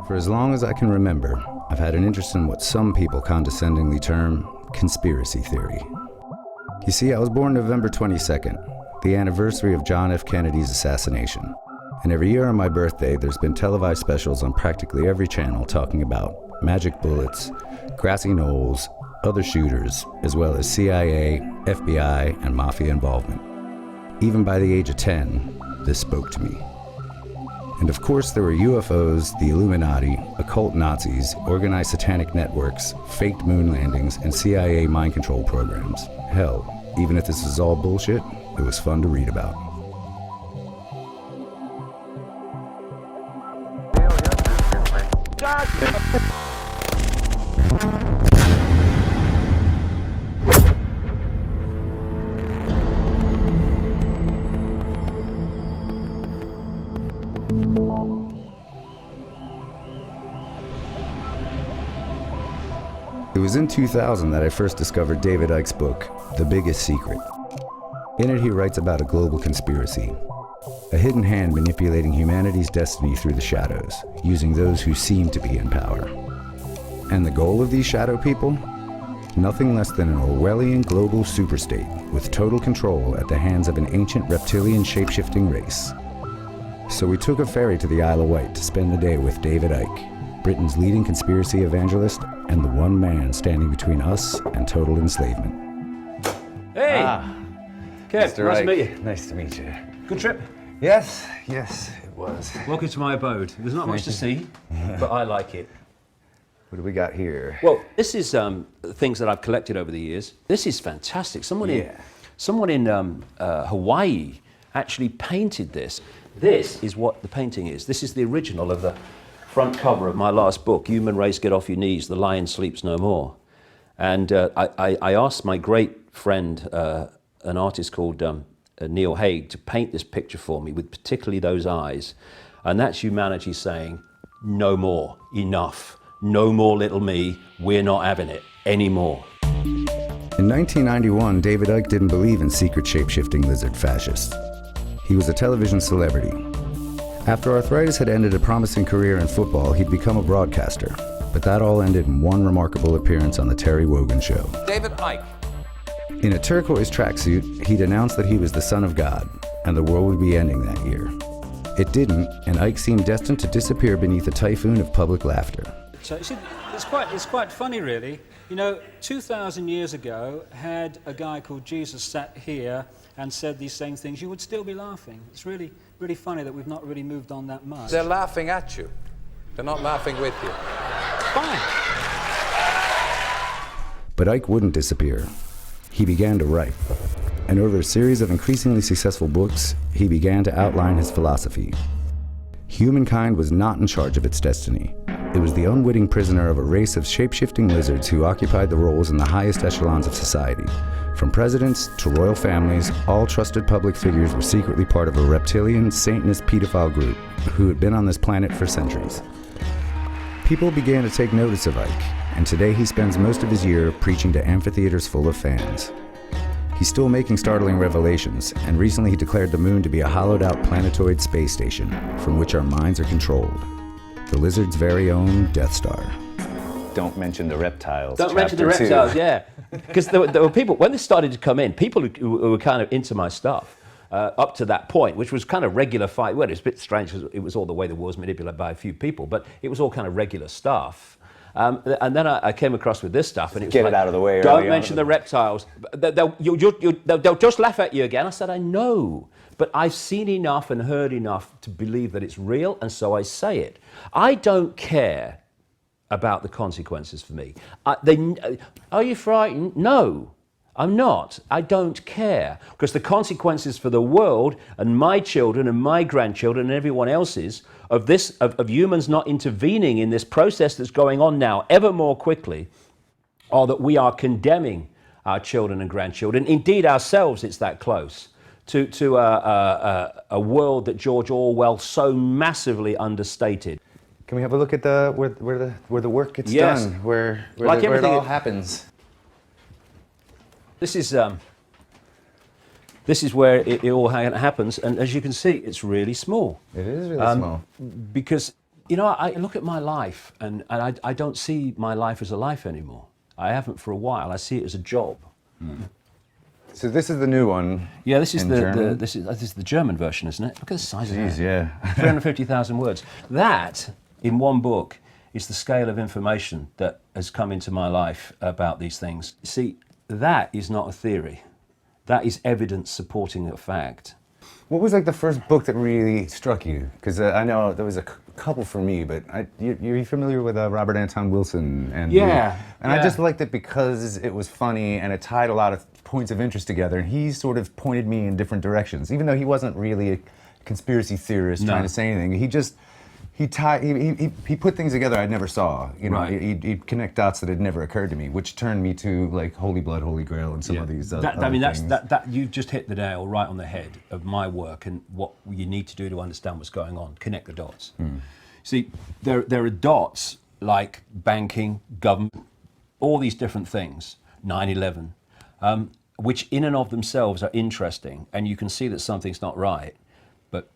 For as long as I can remember, I've had an interest in what some people condescendingly term conspiracy theory. You see, I was born November 22nd, the anniversary of John F. Kennedy's assassination. And every year on my birthday, there's been televised specials on practically every channel talking about magic bullets, grassy knolls, other shooters, as well as CIA, FBI, and mafia involvement. Even by the age of 10, this spoke to me. And of course there were UFOs, the Illuminati, occult Nazis, organized satanic networks, faked moon landings, and CIA mind control programs. Hell, even if this is all bullshit, it was fun to read about. It was in 2000 that I first discovered David Icke's book, The Biggest Secret. In it, he writes about a global conspiracy, a hidden hand manipulating humanity's destiny through the shadows, using those who seem to be in power. And the goal of these shadow people? Nothing less than an Orwellian global superstate with total control at the hands of an ancient reptilian shape-shifting race. So we took a ferry to the Isle of Wight to spend the day with David Icke, Britain's leading conspiracy evangelist and the one man standing between us and total enslavement. Hey! Kev, nice to meet you. Nice to meet you. Good trip? Yes, it was. Welcome to my abode. There's not much to see, but I like it. What do we got here? Well, this is things that I've collected over the years. This is fantastic. Someone in Hawaii actually painted this. This is what the painting is. This is the original of the front cover of my last book, Human Race, Get Off Your Knees, The Lion Sleeps No More. And I asked my great friend, an artist called Neil Haig, to paint this picture for me with particularly those eyes. And that's humanity saying, no more, enough, no more little me, we're not having it anymore. In 1991, David Icke didn't believe in secret shape-shifting lizard fascists. He was a television celebrity. After arthritis had ended a promising career in football, he'd become a broadcaster. But that all ended in one remarkable appearance on the Terry Wogan Show. David Icke. In a turquoise tracksuit, he'd announced that he was the son of God, and the world would be ending that year. It didn't, and Icke seemed destined to disappear beneath a typhoon of public laughter. So see, it's quite funny, really. You know, 2,000 years ago, had a guy called Jesus sat here and said these same things, you would still be laughing. It's really funny that we've not really moved on that much. They're laughing at you. They're not laughing with you. Fine. But Icke wouldn't disappear. He began to write. And over a series of increasingly successful books, he began to outline his philosophy. Humankind was not in charge of its destiny. It was the unwitting prisoner of a race of shape-shifting lizards who occupied the roles in the highest echelons of society. From presidents to royal families, all trusted public figures were secretly part of a reptilian, Satanist pedophile group who had been on this planet for centuries. People began to take notice of Icke, and today he spends most of his year preaching to amphitheaters full of fans. He's still making startling revelations, and recently he declared the moon to be a hollowed-out planetoid space station from which our minds are controlled. The lizard's very own Death Star. Don't mention the reptiles. Don't mention the reptiles, yeah. Because there were people, when this started to come in, people who were kind of into my stuff, up to that point, which was kind of regular fight. Well, it was a bit strange because it was all the way the war was manipulated by a few people, but it was all kind of regular stuff. And then I came across with this stuff, and it was Get like, it out of the way. Don't mention the reptiles. They'll just laugh at you again. I said, I know, but I've seen enough and heard enough to believe that it's real, and so I say it. I don't care about the consequences for me. Are you frightened? No, I'm not. I don't care, because the consequences for the world and my children and my grandchildren and everyone else's of humans not intervening in this process that's going on now ever more quickly, are that we are condemning our children and grandchildren, indeed ourselves. It's that close to a world that George Orwell so massively understated. Can we have a look at where the work gets Yes. done, where Like it all everything- happens? This is where it all happens, and as you can see, it's really small. It is really small. Because You know, I look at my life and I don't see my life as a life anymore. I haven't for a while. I see it as a job. So this is the new one. Yeah, this is in the German? this is the German version, isn't it? Look at the size of Jeez, that. yeah. 350,000 words. That, in one book, is the scale of information that has come into my life about these things. See, that is not a theory. That is evidence supporting a fact. What was like the first book that really struck you? Because I know there was a couple for me, but you're familiar with Robert Anton Wilson? And I just liked it because it was funny and it tied a lot of points of interest together. And he sort of pointed me in different directions, even though he wasn't really a conspiracy theorist trying to say anything. He put things together I never saw. You know, Right. he'd connect dots that had never occurred to me, which turned me to like Holy Blood, Holy Grail, and some of these other things. That you've just hit the nail right on the head of my work and what you need to do to understand what's going on. Connect the dots. See, there are dots like banking, government, all these different things. 9/11, which in and of themselves are interesting, and you can see that something's not right, but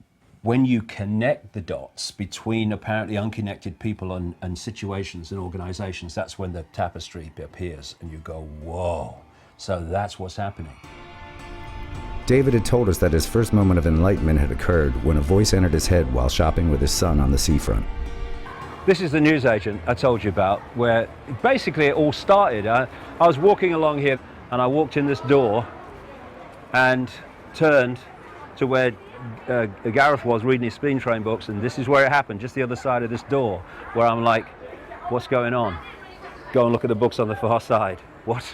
when you connect the dots between apparently unconnected people and situations and organizations, that's when the tapestry appears and you go, whoa, so that's what's happening. David had told us that his first moment of enlightenment had occurred when a voice entered his head while shopping with his son on the seafront. This is the newsagent I told you about, where basically it all started. I was walking along here and I walked in this door and turned to where Gareth was reading his Spin Train books, and this is where it happened, just the other side of this door, where I'm like, what's going on? Go and look at the books on the far side. What?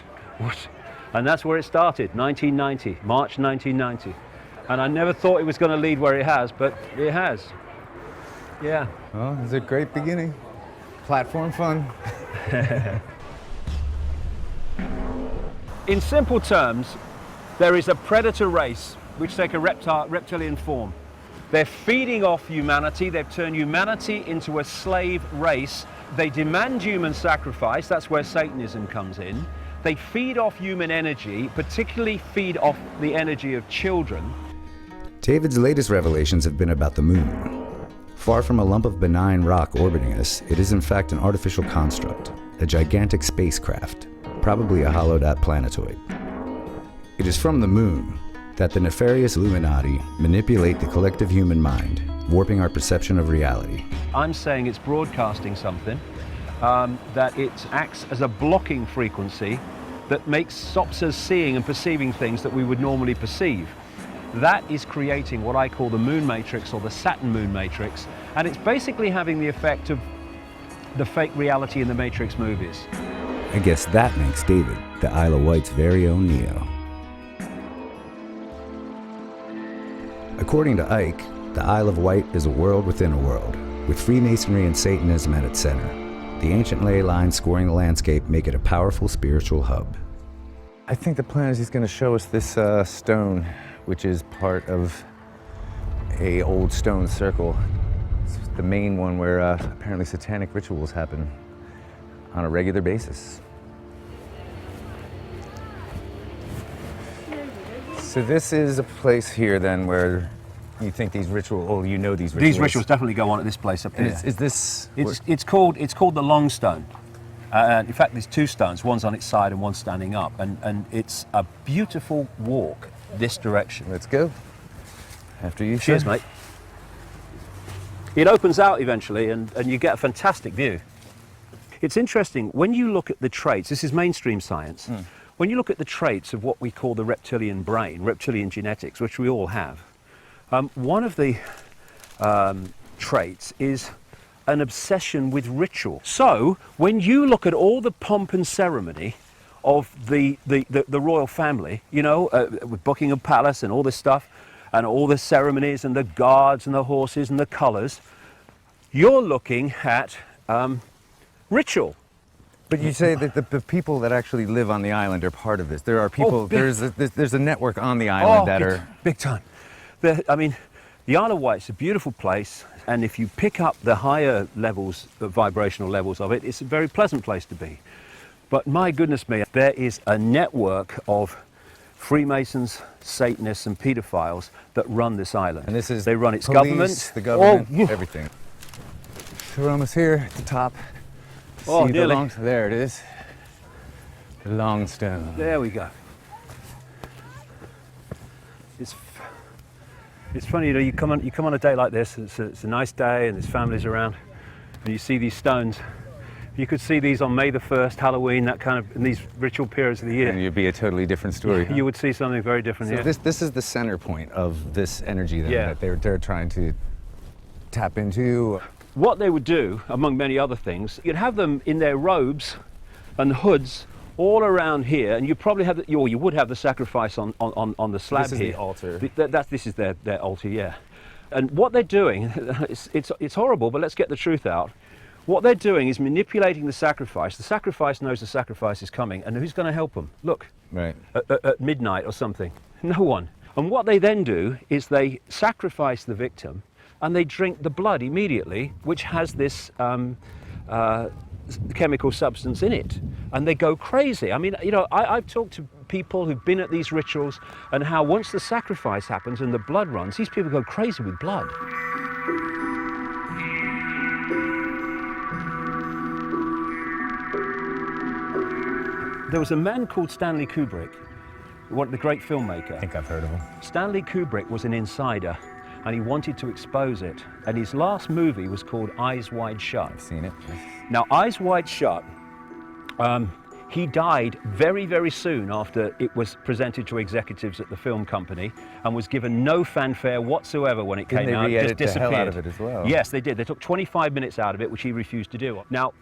And that's where it started, 1990, March 1990. And I never thought it was going to lead where it has, but it has. Yeah. Well, it's a great beginning. Platform fun. In simple terms, there is a predator race which take a reptilian form. They're feeding off humanity. They've turned humanity into a slave race. They demand human sacrifice. That's where Satanism comes in. They feed off human energy, particularly feed off the energy of children. David's latest revelations have been about the moon. Far from a lump of benign rock orbiting us, it is in fact an artificial construct, a gigantic spacecraft, probably a hollowed-out planetoid. It is from the moon that the nefarious Illuminati manipulate the collective human mind, warping our perception of reality. I'm saying it's broadcasting something, that it acts as a blocking frequency that stops us seeing and perceiving things that we would normally perceive. That is creating what I call the moon matrix or the Saturn moon matrix, and it's basically having the effect of the fake reality in the Matrix movies. I guess that makes David the Isle of Wight's very own Neo. According to Icke, the Isle of Wight is a world within a world, with Freemasonry and Satanism at its center. The ancient ley lines scoring the landscape make it a powerful spiritual hub. I think the plan is he's going to show us this stone, which is part of a old stone circle. It's the main one where apparently satanic rituals happen on a regular basis. So this is a place here then where you think these rituals, these rituals. These rituals definitely go on at this place up here. Is this? It's called the Long Stone. In fact, there's two stones. One's on its side and one's standing up, and it's a beautiful walk this direction. Let's go. After you. Cheers, mate. It opens out eventually, and you get a fantastic view. It's interesting when you look at the traits. This is mainstream science. When you look at the traits of what we call the reptilian brain, reptilian genetics, which we all have, one of the traits is an obsession with ritual. So when you look at all the pomp and ceremony of the royal family, you know, with Buckingham Palace and all this stuff, and all the ceremonies and the guards and the horses and the colours, you're looking at ritual. But you say that the people that actually live on the island are part of this. There are people. There's a network on the island that are big time. I mean, the Isle of Wight is a beautiful place, and if you pick up the higher levels, the vibrational levels of it, it's a very pleasant place to be. But my goodness me, there is a network of Freemasons, Satanists, and paedophiles that run this island. And this is they run its police, government, the government, everything. So we're almost here at the top. Oh, See nearly. there it is. The long stone. There we go. It's funny, you know, you come on a day like this, it's a nice day and there's families around, and you see these stones. You could see these on May the 1st, Halloween, that kind of, in these ritual periods of the year. And you'd be a totally different story. Huh? You would see something very different So here. this is the center point of this energy then, Yeah. that they're trying to tap into. What they would do, among many other things, you'd have them in their robes and hoods all around here, and you probably have, you would have the sacrifice on the slab This is here. the altar. This is their altar, yeah. And what they're doing, it's horrible, but let's get the truth out. What they're doing is manipulating the sacrifice. The sacrifice knows the sacrifice is coming, and who's going to help them? Look, Right. at midnight or something. No one. And what they then do is they sacrifice the victim, and they drink the blood immediately, which has this chemical substance in it, and they go crazy. I mean, you know, I've talked to people who've been at these rituals, and how once the sacrifice happens and the blood runs, these people go crazy with blood. There was a man called Stanley Kubrick, the great filmmaker. I think I've heard of him. Stanley Kubrick was an insider, and he wanted to expose it. And his last movie was called Eyes Wide Shut. I've seen it. Now, Eyes Wide Shut, he died very, very soon after it was presented to executives at the film company, and was given no fanfare whatsoever when it came out. It just Didn't they re-edit the hell disappeared. out of it as well? Yes, they did. They took 25 minutes out of it, which he refused to do. Now,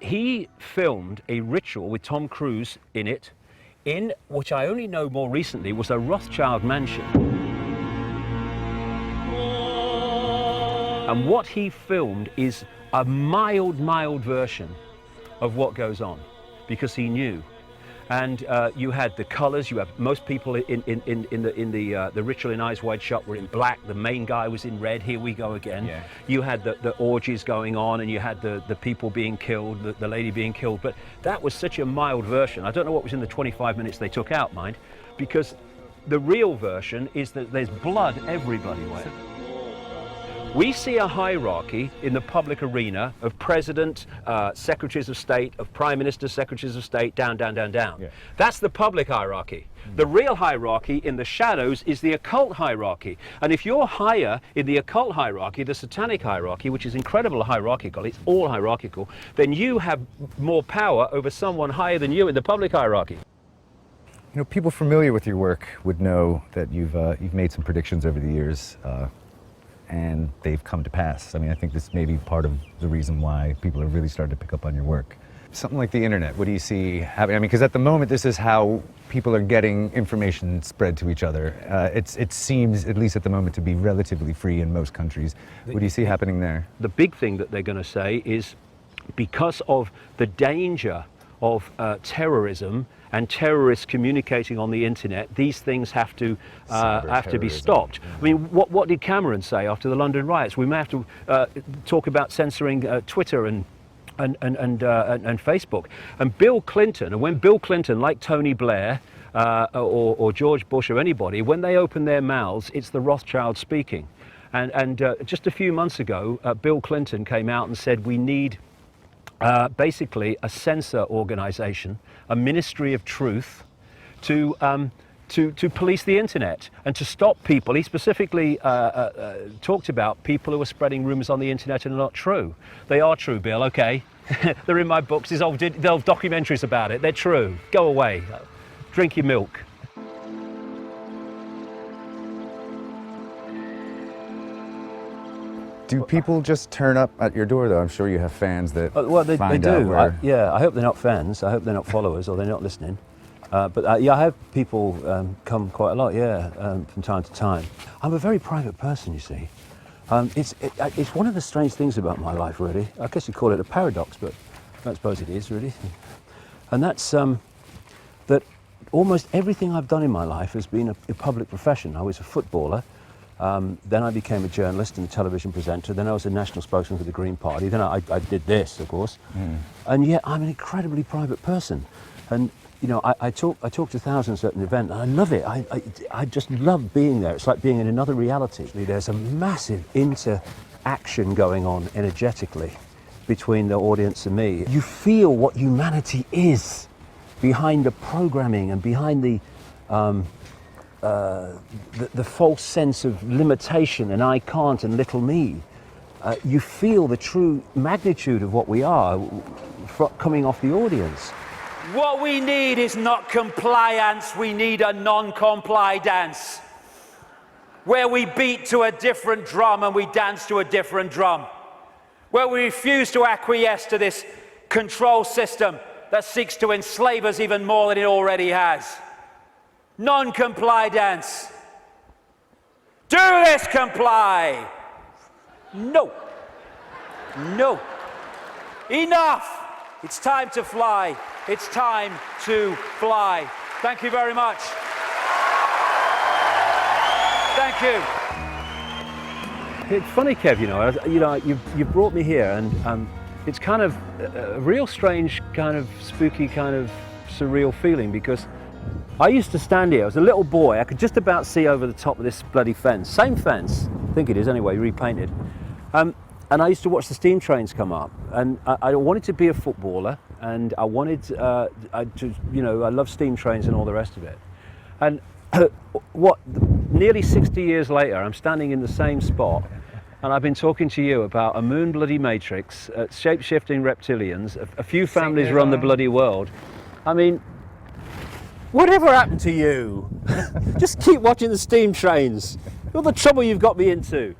he filmed a ritual with Tom Cruise in it, in which I only know more recently was a Rothschild mansion. And what he filmed is a mild version of what goes on, because he knew. And you had the colours. You have most people in the ritual in Eyes Wide Shut were in black. The main guy was in red. Here we go again. Yeah. You had the orgies going on, and you had the people being killed, the lady being killed. But that was such a mild version. I don't know what was in the 25 minutes they took out, mind, because the real version is that there's blood everywhere. We see a hierarchy in the public arena of president, secretaries of state, of prime ministers, secretaries of state, down. Yeah. That's the public hierarchy. The real hierarchy in the shadows is the occult hierarchy. And if you're higher in the occult hierarchy, the satanic hierarchy, which is incredibly hierarchical, it's all hierarchical, then you have more power over someone higher than you in the public hierarchy. You know, people familiar with your work would know that you've made some predictions over the years, and they've come to pass. I mean, I think this may be part of the reason why people have really started to pick up on your work. Something like the internet, what do you see happening? I mean, because at the moment, this is how people are getting information spread to each other. It seems, at least at the moment, to be relatively free in most countries. What do you see happening there? The big thing that they're going to say is, because of the danger of terrorism and terrorists communicating on the internet, these things have to be stopped. I mean, what did Cameron say after the London riots? We may have to talk about censoring Twitter and Facebook. And Bill Clinton, and when Bill Clinton, like Tony Blair or George Bush or anybody, when they open their mouths, it's the Rothschild speaking. And just a few months ago, Bill Clinton came out and said we need basically a censor organization, a ministry of truth, to police the internet and to stop people. He specifically talked about people who are spreading rumors on the internet and are not true. They are true, Bill, okay. They're in my books. There's old documentaries about it. They're true. Go away. Drink your milk. Do people just turn up at your door, though? I'm sure you have fans that Well, they find do. out where... Yeah, I hope they're not fans. I hope they're not followers or they're not listening. But yeah, I have people come quite a lot, from time to time. I'm a very private person, you see. It's one of the strange things about my life, really. I guess you'd call it a paradox, but I suppose it is, really. And that's that almost everything I've done in my life has been a public profession. I was a footballer. Then I became a journalist and a television presenter. Then I was a national spokesman for the Green Party. Then I did this, of course. And yet I'm an incredibly private person. And you know, I talk to thousands at an event, and I love it. I just love being there. It's like being in another reality. There's a massive action going on energetically between the audience and me. You feel what humanity is behind the programming and behind the false sense of limitation and I can't and little me. You feel the true magnitude of what we are coming off the audience. What we need is not compliance, we need a non-comply dance. Where we beat to a different drum and we dance to a different drum. Where we refuse to acquiesce to this control system that seeks to enslave us even more than it already has. Non-comply dance. Do this, comply! No. No. Enough! It's time to fly. It's time to fly. Thank you very much. Thank you. It's funny, Kev, you brought me here and it's kind of a real strange, kind of spooky, kind of surreal feeling because I used to stand here, I was a little boy, I could just about see over the top of this bloody fence. Same fence, I think it is anyway, repainted. And I used to watch the steam trains come up and I wanted to be a footballer and I wanted I love steam trains and all the rest of it. And nearly 60 years later, I'm standing in the same spot and I've been talking to you about a moon bloody matrix, shape-shifting reptilians, a few families run the bloody world. I mean, whatever happened to you? Just keep watching the steam trains. All the trouble you've got me into.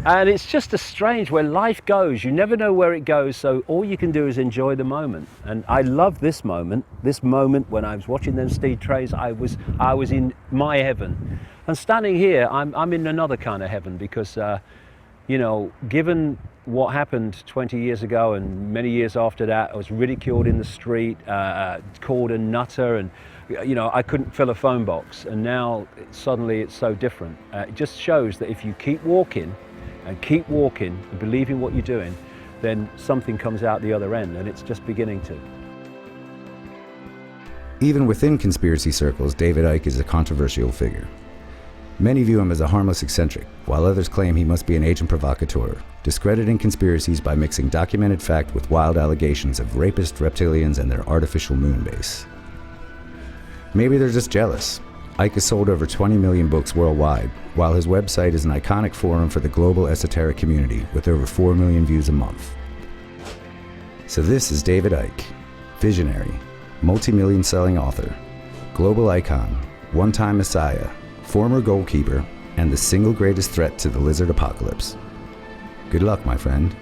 And it's just a strange where life goes. You never know where it goes, so all you can do is enjoy the moment. And I love this moment when I was watching them steam trains, I was in my heaven. And standing here, I'm in another kind of heaven because, given what happened 20 years ago and many years after that, I was ridiculed in the street, called a nutter, and I couldn't fill a phone box. And now suddenly it's so different. It just shows that if you keep walking and believing what you're doing, then something comes out the other end, and it's just beginning to. Even within conspiracy circles, David Icke is a controversial figure. Many view him as a harmless eccentric, while others claim he must be an agent provocateur, discrediting conspiracies by mixing documented fact with wild allegations of rapist reptilians and their artificial moon base. Maybe they're just jealous. Icke has sold over 20 million books worldwide, while his website is an iconic forum for the global esoteric community with over 4 million views a month. So this is David Icke, visionary, multi-million selling author, global icon, one-time messiah, former goalkeeper, and the single greatest threat to the lizard apocalypse. Good luck, my friend.